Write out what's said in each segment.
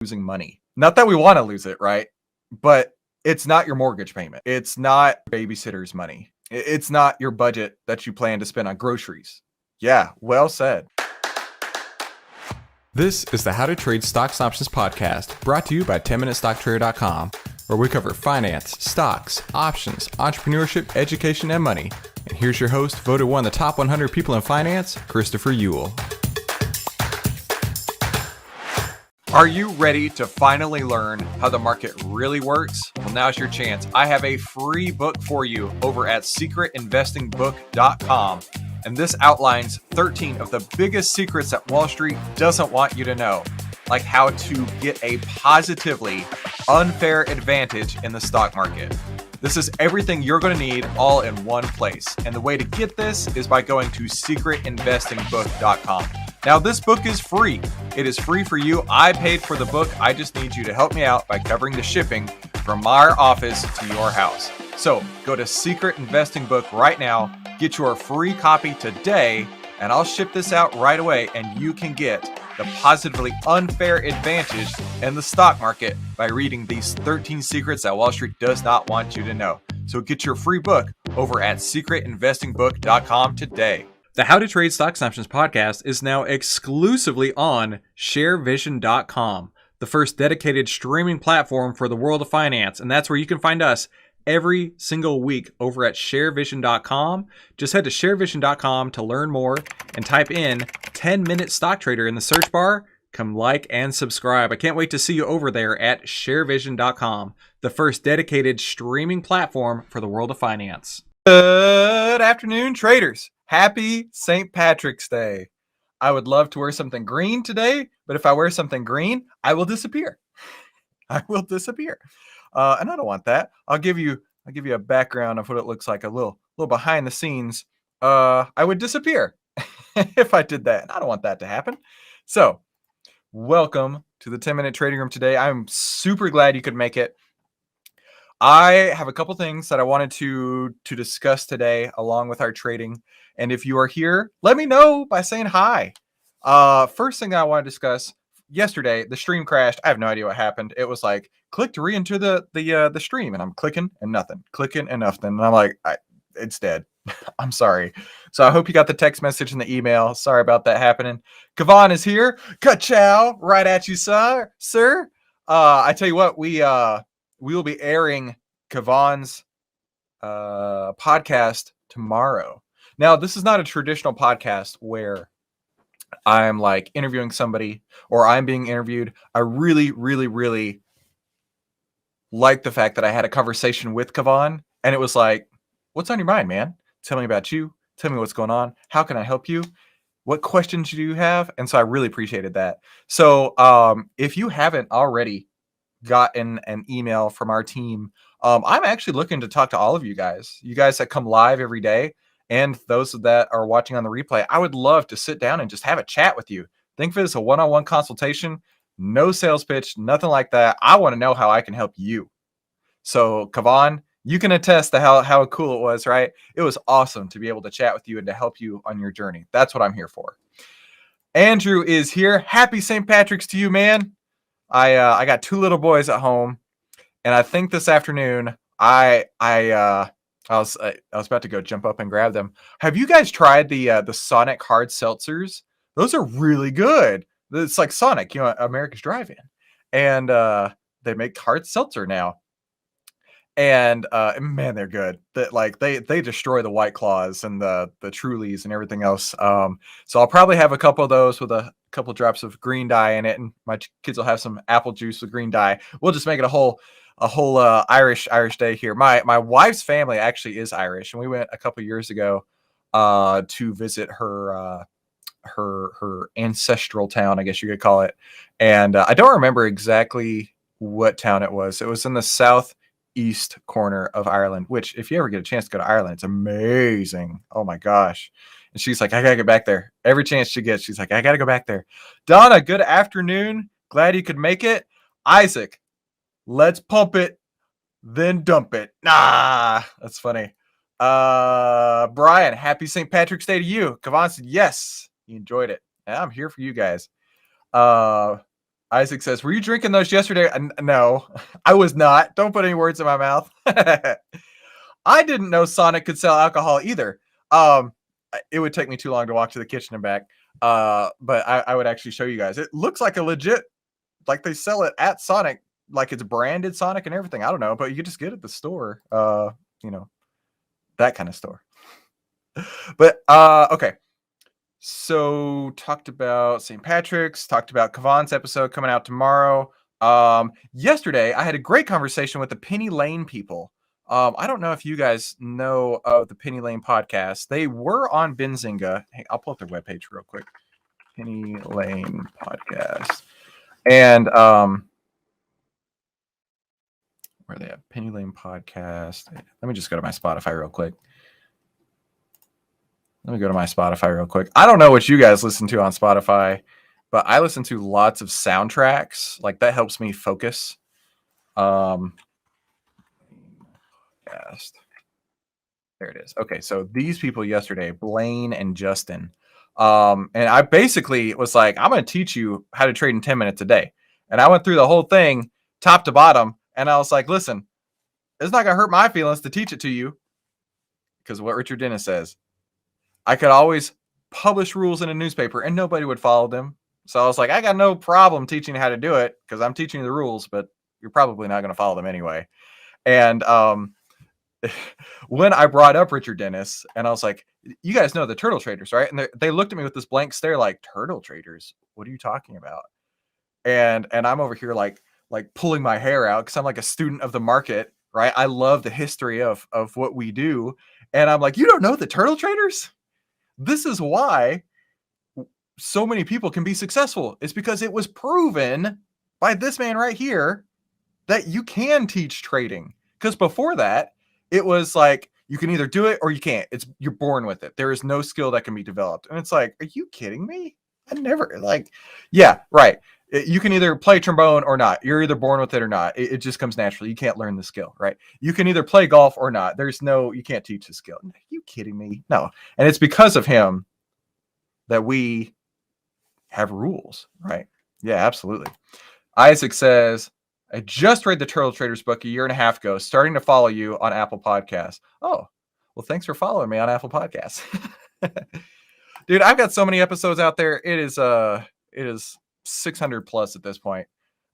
losing money. Not that we want to lose it, right? But it's not your mortgage payment. It's not babysitter's money. It's not your budget that you plan to spend on groceries. Yeah, well said. This is the How to Trade Stocks and Options podcast, brought to you by 10MinuteStockTrader.com, where we cover finance, stocks, options, entrepreneurship, education, and money. And here's your host, voted one of the top 100 people in finance, Christopher Ewell. Are you ready to finally learn how the market really works? Well, now's your chance. I have a free book for you over at secretinvestingbook.com. And this outlines 13 of the biggest secrets that Wall Street doesn't want you to know, like how to get a positively unfair advantage in the stock market. This is everything you're going to need all in one place. And the way to get this is by going to secretinvestingbook.com. Now, this book is free. It is free for you. I paid for the book. I just need you to help me out by covering the shipping from our office to your house. So go to Secret Investing Book right now, get your free copy today, and I'll ship this out right away, and you can get the positively unfair advantage in the stock market by reading these 13 secrets that Wall Street does not want you to know. So get your free book over at secretinvestingbook.com today. The How to Trade Stocks and Options podcast is now exclusively on sharevision.com, the first dedicated streaming platform for the world of finance. And that's where you can find us every single week over at sharevision.com. Just head to sharevision.com to learn more and type in 10-Minute Stock Trader in the search bar. Come like and subscribe. I can't wait to see you over there at sharevision.com, the first dedicated streaming platform for the world of finance. Good afternoon, traders. Happy St. Patrick's Day. I would love to wear something green today, but if I wear something green, I will disappear. I will disappear. And I don't want that. I'll give you a background of what it looks like, a little behind the scenes. I would disappear if I did that. I don't want that to happen. So, welcome to the 10-Minute Trading Room today. I'm super glad you could make it. I have a couple things that I wanted to discuss today along with our trading. And if you are here, let me know by saying hi. First thing I want to discuss, yesterday, the stream crashed. I have no idea what happened. It was like, click to re-enter the stream. And I'm clicking and nothing. Clicking and nothing. And I'm like, it's dead. I'm sorry. So I hope you got the text message and the email. Sorry about that happening. Kavan is here. Ka-chow. Right at you, sir. I tell you what, we will be airing Kavan's podcast tomorrow. Now, this is not a traditional podcast where I'm like interviewing somebody or I'm being interviewed. I really, really, really like the fact that I had a conversation with Kavan, and it was like, what's on your mind, man? Tell me about you. Tell me what's going on. How can I help you? What questions do you have? And so I really appreciated that. So if you haven't already gotten an email from our team, I'm actually looking to talk to all of you guys that come live every day. And those that are watching on the replay, I would love to sit down and just have a chat with you. Think of it as a one-on-one consultation, no sales pitch, nothing like that. I want to know how I can help you. So, Kavan, you can attest to how cool it was, right? It was awesome to be able to chat with you and to help you on your journey. That's what I'm here for. Andrew is here. Happy St. Patrick's to you, man. I got two little boys at home, and I think this afternoon I was about to go jump up and grab them. Have you guys tried the Sonic hard seltzers? Those are really good. It's like Sonic, America's Drive-In, and they make hard seltzer now. And man, they're good. They destroy the White Claws and the Trulies and everything else. So I'll probably have a couple of those with a couple drops of green dye in it, and my kids will have some apple juice with green dye. We'll just make it a whole Irish day here. My wife's family actually is Irish, and we went a couple years ago to visit her ancestral town, I guess you could call it. And I don't remember exactly what town it was. It was in the southeast corner of Ireland, which if you ever get a chance to go to Ireland, it's amazing. Oh my gosh. And she's like, I gotta get back there. Every chance she gets, she's like, I gotta go back there. Donna, good afternoon. Glad you could make it. Isaac, let's pump it, then dump it. Nah, that's funny. Brian, happy St. Patrick's Day to you. Kavan said, yes, he enjoyed it. And I'm here for you guys. Isaac says, were you drinking those yesterday? No, I was not. Don't put any words in my mouth. I didn't know Sonic could sell alcohol either. It would take me too long to walk to the kitchen and back. But I would actually show you guys. It looks like a legit, like they sell it at Sonic, like it's branded Sonic and everything. I don't know, but you can just get it at the store. That kind of store. But okay. So talked about St. Patrick's, talked about Kavan's episode coming out tomorrow. Yesterday I had a great conversation with the Penny Lane people. I don't know if you guys know of the Penny Lane podcast. They were on Benzinga. Hey, I'll pull up their webpage real quick. Penny Lane podcast. And where are they at? Penny Lane podcast. Let me just go to my Spotify real quick. I don't know what you guys listen to on Spotify, but I listen to lots of soundtracks. Like that helps me focus. There it is. Okay, so these people yesterday, Blaine and Justin. And I basically was like, I'm going to teach you how to trade in 10 minutes a day. And I went through the whole thing top to bottom. And I was like, listen, it's not going to hurt my feelings to teach it to you. Because what Richard Dennis says, I could always publish rules in a newspaper and nobody would follow them. So I was like, I got no problem teaching you how to do it because I'm teaching you the rules, but you're probably not going to follow them anyway. And when I brought up Richard Dennis and I was like, you guys know the turtle traders, right? And they looked at me with this blank stare like, turtle traders? What are you talking about? And I'm over here like pulling my hair out because I'm like a student of the market, right? I love the history of what we do. And I'm like, you don't know the turtle traders? This is why so many people can be successful. It's because it was proven by this man right here that you can teach trading. Because before that, it was like you can either do it or you can't. You're born with it. There is no skill that can be developed. And it's like, are you kidding me? I never yeah, right. You can either play trombone or not. You're either born with it or not. It just comes naturally. You can't learn the skill, right? You can either play golf or not. You can't teach the skill. Are you kidding me? No. And it's because of him that we have rules, right? Yeah, absolutely. Isaac says, I just read the Turtle Traders book a year and a half ago, starting to follow you on Apple Podcasts. Oh, well, thanks for following me on Apple Podcasts. Dude, I've got so many episodes out there. It is 600 plus at this point.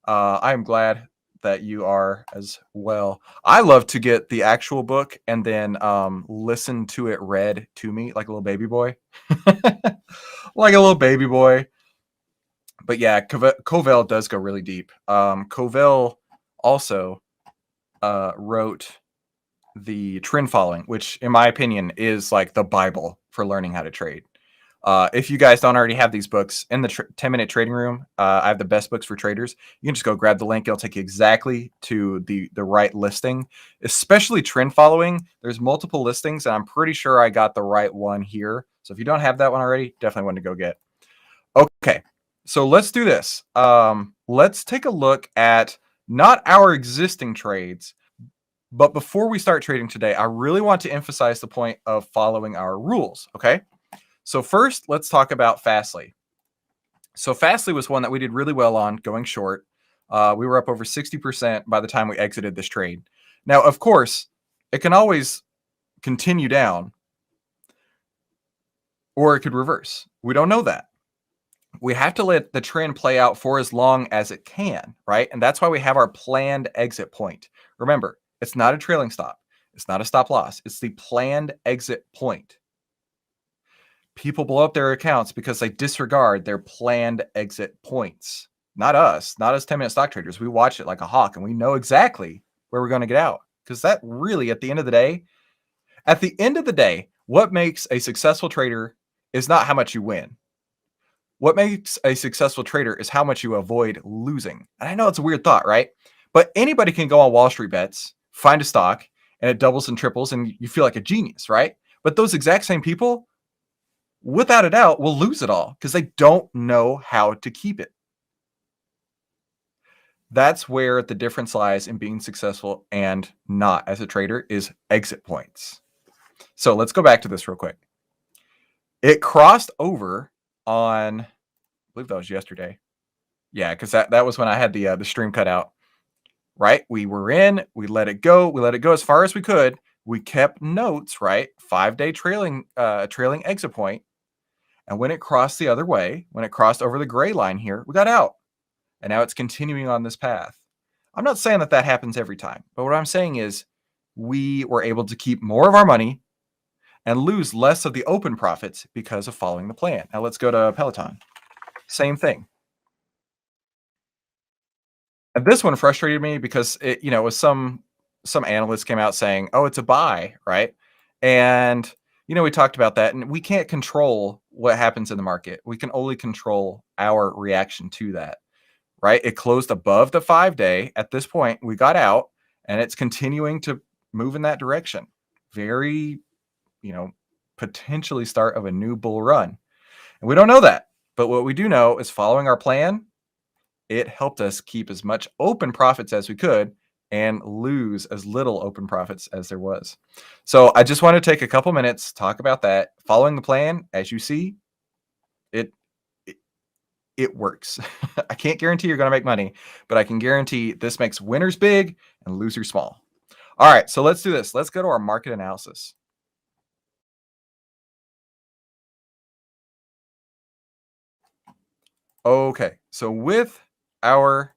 I am glad that you are as well. I love to get the actual book and then listen to it read to me like a little baby boy. Like a little baby boy. But yeah, Covell does go really deep. Covell also wrote the trend following, which in my opinion is like the Bible for learning how to trade. If you guys don't already have these books in the 10-minute trading room, I have the best books for traders. You can just go grab the link. It'll take you exactly to the right listing, especially trend following. There's multiple listings and I'm pretty sure I got the right one here. So if you don't have that one already, definitely one to go get. Okay. So let's do this. Let's take a look at not our existing trades, but before we start trading today, I really want to emphasize the point of following our rules. Okay. So first, let's talk about Fastly. So Fastly was one that we did really well on going short. We were up over 60% by the time we exited this trade. Now, of course, it can always continue down or it could reverse. We don't know that. We have to let the trend play out for as long as it can, right? And that's why we have our planned exit point. Remember, it's not a trailing stop. It's not a stop loss. It's the planned exit point. People blow up their accounts because they disregard their planned exit points. Not us 10-minute stock traders. We watch it like a hawk and we know exactly where we're going to get out. Because that really, at the end of the day, what makes a successful trader is not how much you win. What makes a successful trader is how much you avoid losing. And I know it's a weird thought, right? But anybody can go on Wall Street Bets, find a stock, and it doubles and triples, and you feel like a genius, right? But those exact same people, without a doubt, will lose it all because they don't know how to keep it. That's where the difference lies in being successful and not as a trader is exit points. So let's go back to this real quick. It crossed over on, I believe that was yesterday. Yeah, because that was when I had the stream cut out. Right? We were in, we let it go, as far as we could. We kept notes, right? 5-day trailing exit point. And when it crossed the other way, when it crossed over the gray line here, we got out. And now it's continuing on this path. I'm not saying that that happens every time, but what I'm saying is we were able to keep more of our money and lose less of the open profits because of following the plan. Now let's go to Peloton. Same thing. And this one frustrated me because it, was some analysts came out saying, "Oh, it's a buy," right? And we talked about that, and we can't control what happens in the market. We can only control our reaction to that, right? It closed above the 5-day. At this point, we got out, and it's continuing to move in that direction. Very, potentially start of a new bull run. And we don't know that. But what we do know is following our plan, it helped us keep as much open profits as we could and lose as little open profits as there was. So I just want to take a couple minutes, talk about that. Following the plan, as you see, it it works. I can't guarantee you're going to make money, but I can guarantee this makes winners big and losers small. All right, so let's do this. Let's go to our market analysis. Okay, so with our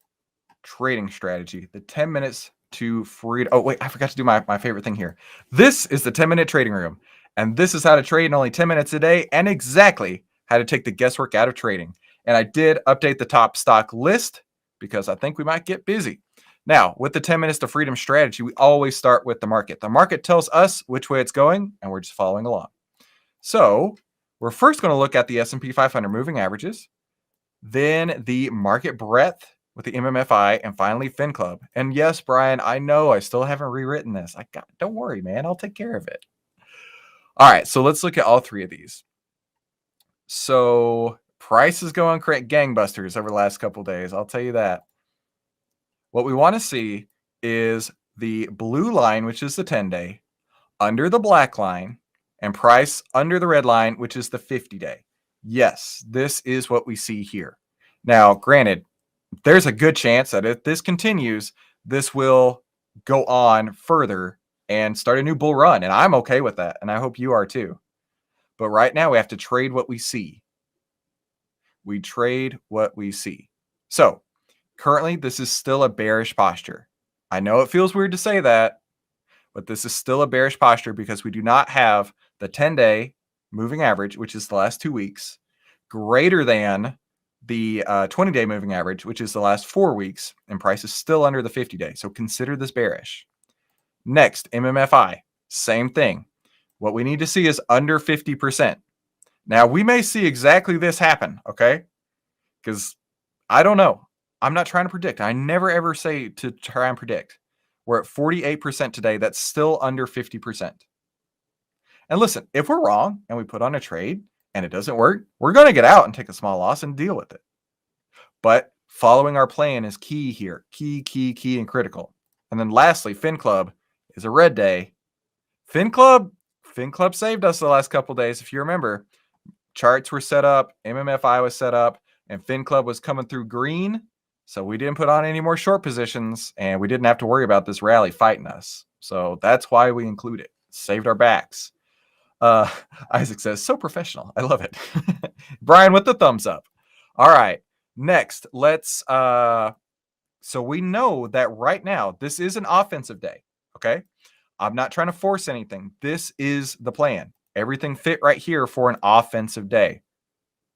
trading strategy, the 10 minutes to freedom. Oh, wait, I forgot to do my favorite thing here. This is the 10-minute trading room, and this is how to trade in only 10 minutes a day and exactly how to take the guesswork out of trading. And I did update the top stock list because I think we might get busy. Now, with the 10 minutes to freedom strategy, we always start with the market. The market tells us which way it's going, and we're just following along. So we're first going to look at the S&P 500 moving averages, then the market breadth with the MMFI, and finally FinClub. And yes, Brian, I know I still haven't rewritten this. Don't worry, man. I'll take care of it. All right, so let's look at all three of these. So price is going gangbusters over the last couple of days. I'll tell you that. What we want to see is the blue line, which is the 10-day, under the black line, and price under the red line, which is the 50-day. Yes, this is what we see here. Now, granted, there's a good chance that if this continues, this will go on further and start a new bull run. And I'm okay with that. And I hope you are too. But right now we have to trade what we see. We trade what we see. So currently this is still a bearish posture. I know it feels weird to say that, but this is still a bearish posture because we do not have the 10-day moving average, which is the last 2 weeks, greater than the 20-day moving average, which is the last 4 weeks, and price is still under the 50-day. So consider this bearish. Next, MMFI, same thing. What we need to see is under 50%. Now, we may see exactly this happen, okay? Because I don't know. I'm not trying to predict. I never ever say to try and predict. We're at 48% today. That's still under 50%. And listen, if we're wrong and we put on a trade and it doesn't work, we're going to get out and take a small loss and deal with it. But following our plan is key here. Key, and critical. And then lastly, FinClub is a red day. FinClub saved us the last couple of days. If you remember, charts were set up, MMFI was set up, and FinClub was coming through green. So we didn't put on any more short positions, and we didn't have to worry about this rally fighting us. So that's why we include it. Saved our backs. Isaac says, so professional. I love it. Brian with the thumbs up. All right. Next, let's so we know that right now this is an offensive day. Okay. I'm not trying to force anything. This is the plan. Everything fit right here for an offensive day.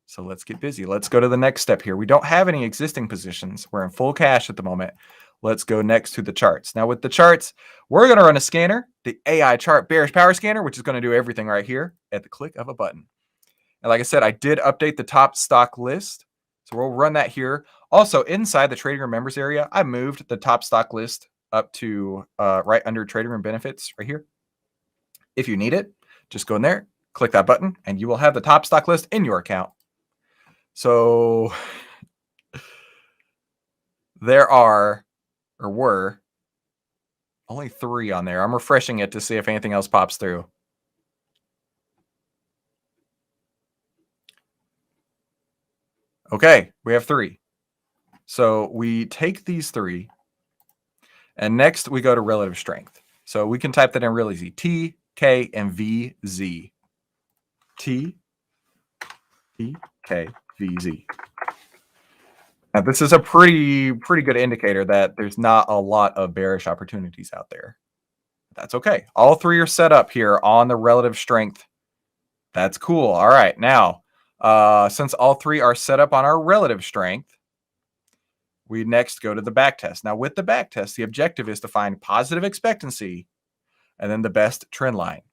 So let's get busy. Let's go to the next step here. We don't have any existing positions. We're in full cash at the moment. Let's go next to the charts. Now with the charts, we're going to run a scanner, the AI chart bearish power scanner, which is going to do everything right here at the click of a button. And like I said, I did update the top stock list. So we'll run that here. Also inside the trading room members area, I moved the top stock list up to right under trading room benefits right here. If you need it, just go in there, click that button, and you will have the top stock list in your account. So there were only 3 on there. I'm refreshing it to see if anything else pops through. Okay, we have 3. So we take these three, and next we go to relative strength. So we can type that in real easy. T, K, and V, Z. T, T, K, V, Z. Now this is a pretty good indicator that there's not a lot of bearish opportunities out there. That's okay. All three are set up here on the relative strength. That's cool. All right. Now, since all three are set up on our relative strength, we next go to the back test. Now, with the back test, the objective is to find positive expectancy and then the best trend line.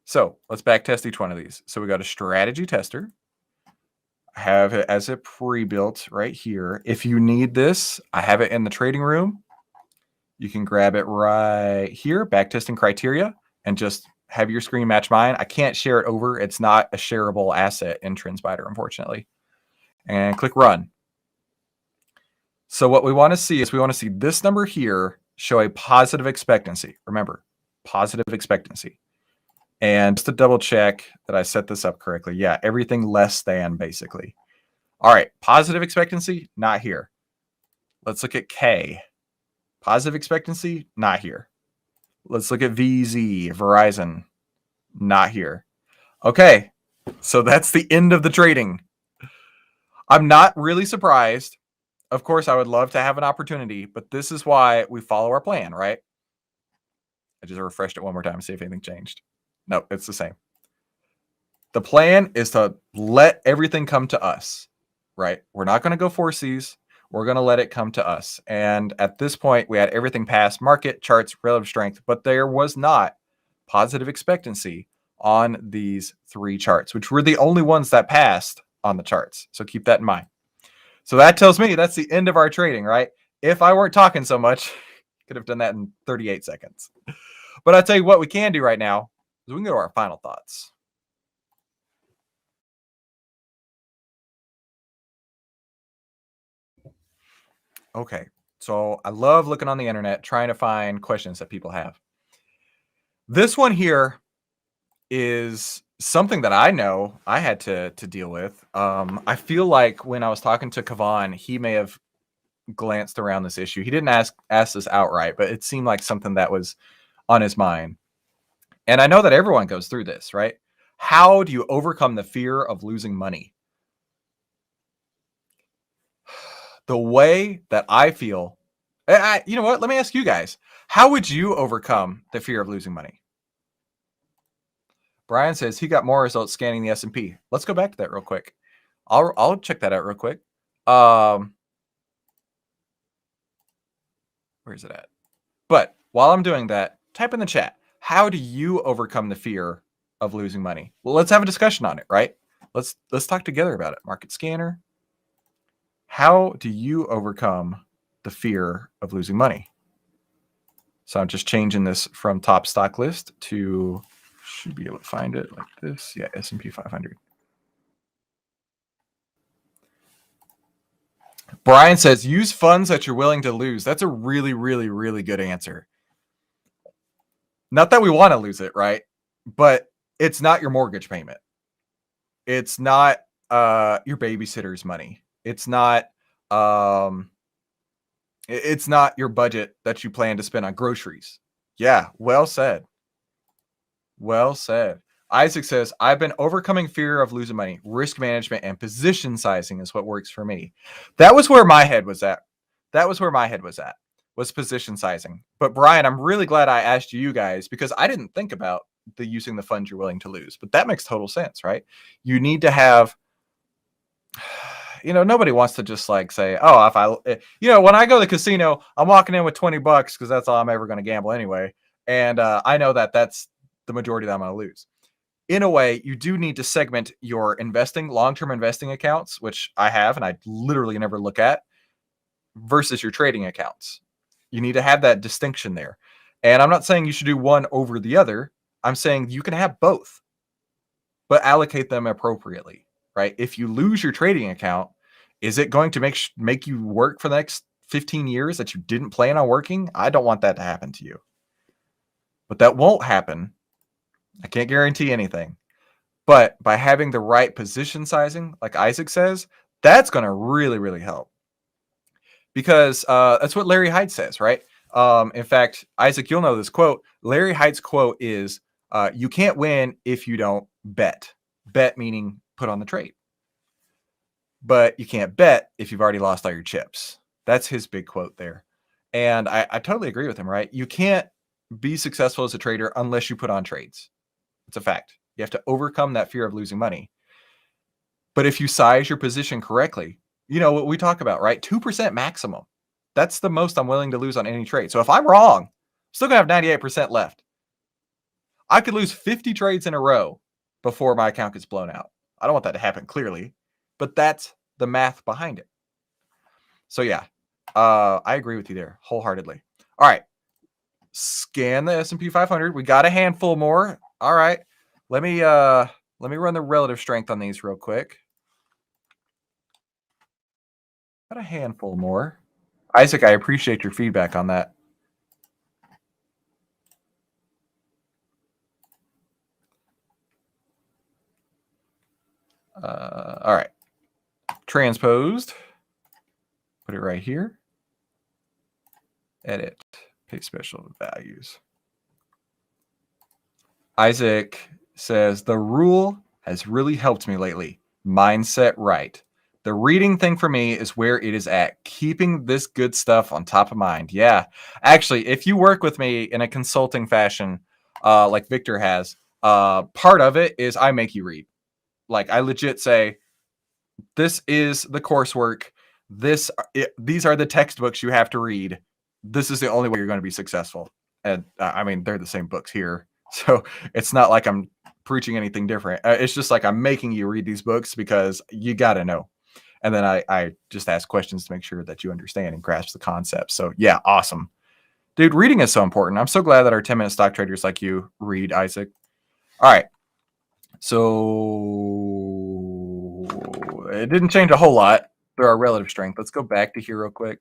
So let's back test each one of these. So we go to strategy tester. I have it as a pre-built right here. If you need this, I have it in the trading room. You can grab it right here, back testing criteria, and just have your screen match mine. I can't share it over. It's not a shareable asset in TrendSpider, unfortunately. And click run. So what we want to see is we want to see this number here show a positive expectancy. Remember, positive expectancy. And just to double check that I set this up correctly. Yeah, everything less than basically. All right, positive expectancy, not here. Let's look at K. Positive expectancy, not here. Let's look at VZ, Verizon, not here. Okay, so that's the end of the trading. I'm not really surprised. Of course, I would love to have an opportunity, but this is why we follow our plan, right? I just refreshed it one more time to see if anything changed. No, it's the same. The plan is to let everything come to us, right? We're not going to go force these. We're going to let it come to us. And at this point, we had everything past market, charts, relative strength, but there was not positive expectancy on these three charts, which were the only ones that passed on the charts. So keep that in mind. So that tells me that's the end of our trading, right? If I weren't talking so much, could have done that in 38 seconds. But I'll tell you what we can do right now is we can go to our final thoughts. Okay, so I love looking on the internet, trying to find questions that people have. This one here is something that I know I had to deal with. I feel like when I was talking to Kavan, he may have glanced around this issue. He didn't ask this outright, but it seemed like something that was on his mind. And I know that everyone goes through this, right? How do you overcome the fear of losing money? The way that I feel, you know what? Let me ask you guys. How would you overcome the fear of losing money? Brian says he got more results scanning the S&P. Let's go back to that real quick. I'll check that out real quick. Where is it at? But while I'm doing that, type in the chat. How do you overcome the fear of losing money? Well, let's have a discussion on it, right? Let's talk together about it. Market scanner. How do you overcome the fear of losing money? So I'm just changing this from top stock list to, should be able to find it like this. Yeah, S&P 500. Brian says, use funds that you're willing to lose. That's a really, really, really good answer. Not that we want to lose it, right? But it's not your mortgage payment. It's not your babysitter's money. It's not your budget that you plan to spend on groceries. Yeah, well said. Well said. Isaac says, I've been overcoming fear of losing money. Risk management and position sizing is what works for me. That was where my head was at. Was position sizing. But Brian, I'm really glad I asked you guys because I didn't think about the using the funds you're willing to lose. But that makes total sense, right? You need to have, nobody wants to just like say, oh, when I go to the casino, I'm walking in with $20 because that's all I'm ever going to gamble anyway. And I know that that's the majority that I'm going to lose. In a way, you do need to segment your investing, long-term investing accounts, which I have, and I literally never look at, versus your trading accounts. You need to have that distinction there. And I'm not saying you should do one over the other. I'm saying you can have both, but allocate them appropriately, right? If you lose your trading account, is it going to make you work for the next 15 years that you didn't plan on working? I don't want that to happen to you. But that won't happen. I can't guarantee anything. But by having the right position sizing, like Isaac says, That's going to really, really help. Because that's what Larry Hite says, right? In fact, Isaac, you'll know this quote. Larry Hite's quote is, you can't win if you don't bet. Bet meaning put on the trade. But you can't bet if you've already lost all your chips. That's his big quote there. And I totally agree with him, right? You can't be successful as a trader unless you put on trades. It's a fact. You have to overcome that fear of losing money. But if you size your position correctly, you know what we talk about, right? 2% maximum. That's the most I'm willing to lose on any trade. So if I'm wrong, I'm still going to have 98% left. I could lose 50 trades in a row before my account gets blown out. I don't want that to happen, clearly, but that's the math behind it. So yeah, I agree with you there wholeheartedly. All right. Scan the S&P 500. We got a handful more. All right. Let me run the relative strength on these real quick. Got a handful more. Isaac, I appreciate your feedback on that. All right. Transposed. Put it right here. Edit. Pay special values. Isaac says, the rule has really helped me lately. Mindset right. The reading thing for me is where it is at. Keeping this good stuff on top of mind. Yeah. Actually, if you work with me in a consulting fashion, like Victor has, part of it is I make you read. Like I legit say, this is the coursework. These are the textbooks you have to read. This is the only way you're going to be successful. And I mean, they're the same books here. So it's not like I'm preaching anything different. It's just like I'm making you read these books because you got to know. And then I just ask questions to make sure that you understand and grasp the concept. So yeah, awesome. Dude, reading is so important. I'm so glad that our 10-minute stock traders like you read, Isaac. All right. So it didn't change a whole lot for our relative strength. Let's go back to here real quick.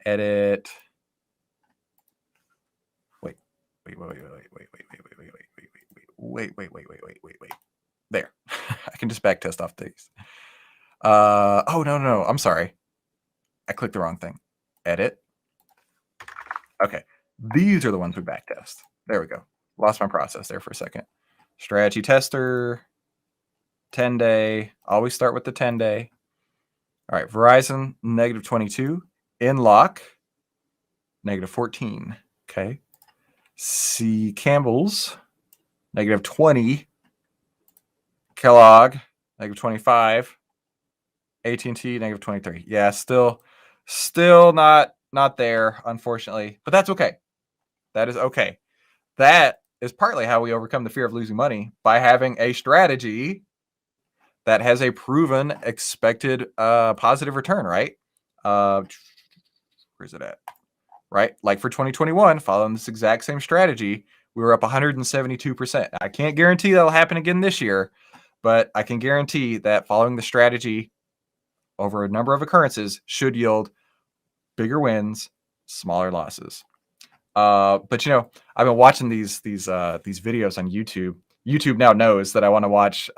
Edit. Wait. There. I can just back test off these. Oh, no. I'm sorry. I clicked the wrong thing. Edit. Okay. These are the ones we back test. There we go. Lost my process there for a second. Strategy tester. 10-day. Always start with the 10-day. All right. Verizon, -22. Inlock, -14. Okay. C. Campbell's, -20. Kellogg, -25. AT&T, -23. Yeah, still not there, unfortunately. But that's okay. That is okay. That is partly how we overcome the fear of losing money, by having a strategy that has a proven expected positive return, right? Where's it at? Right? Like for 2021, following this exact same strategy, we were up 172%. I can't guarantee that'll happen again this year, but I can guarantee that following the strategy over a number of occurrences should yield bigger wins, smaller losses. But you know, I've been watching these videos on YouTube. YouTube now knows that I want to watch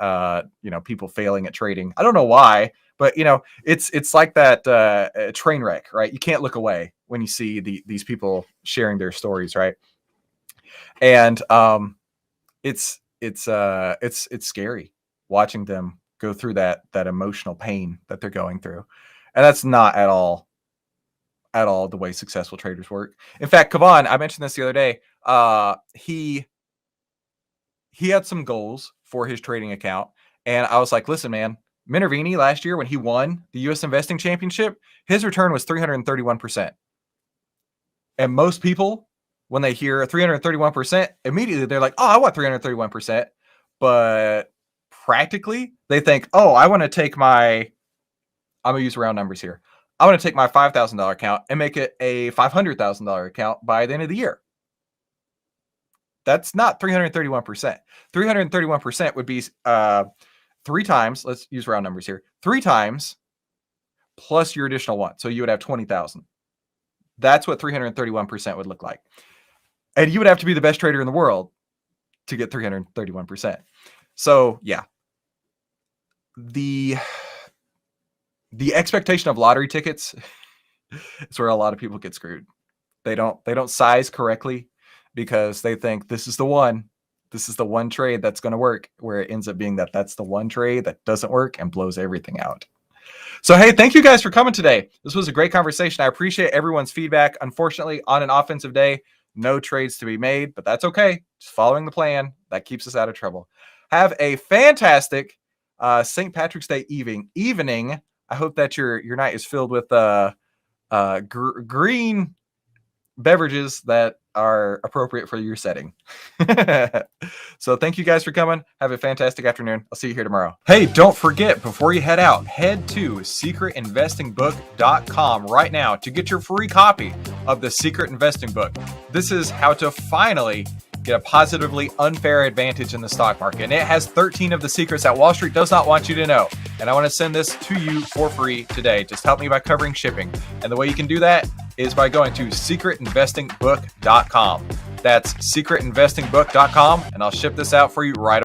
people failing at trading. I don't know why, but you know, it's like that train wreck, right? You can't look away when you see these people sharing their stories, right? And it's scary watching them go through that emotional pain that they're going through. And that's not at all the way successful traders work. In fact, Kavan, I mentioned this the other day. He had some goals for his trading account. And I was like, listen, man, Minervini last year when he won the US Investing Championship, his return was 331%. And most people, when they hear 331%, immediately they're like, oh, I want 331%. But practically, they think, oh, I want to take I'm going to use round numbers here. I want to take my $5,000 account and make it a $500,000 account by the end of the year. That's not 331%. 331% would be 3 times, let's use round numbers here, 3 times plus your additional one. So you would have 20,000. That's what 331% would look like. And you would have to be the best trader in the world to get 331%. So yeah, the expectation of lottery tickets is where a lot of people get screwed. They don't size correctly because they think this is the one trade that's going to work, where it ends up being that's the one trade that doesn't work and blows everything out. So, hey, thank you guys for coming today. This was a great conversation. I appreciate everyone's feedback. Unfortunately, on an offensive day, no trades to be made, but that's okay. Just following the plan. That keeps us out of trouble. Have a fantastic St. Patrick's Day evening. I hope that your night is filled with green beverages that are appropriate for your setting. So thank you guys for coming. Have a fantastic afternoon. I'll see you here tomorrow. Hey, don't forget, before you head out, head to secretinvestingbook.com right now to get your free copy of the Secret Investing Book. This is how to finally get a positively unfair advantage in the stock market. And it has 13 of the secrets that Wall Street does not want you to know. And I want to send this to you for free today. Just help me by covering shipping. And the way you can do that is by going to secretinvestingbook.com. That's secretinvestingbook.com, and I'll ship this out for you right away.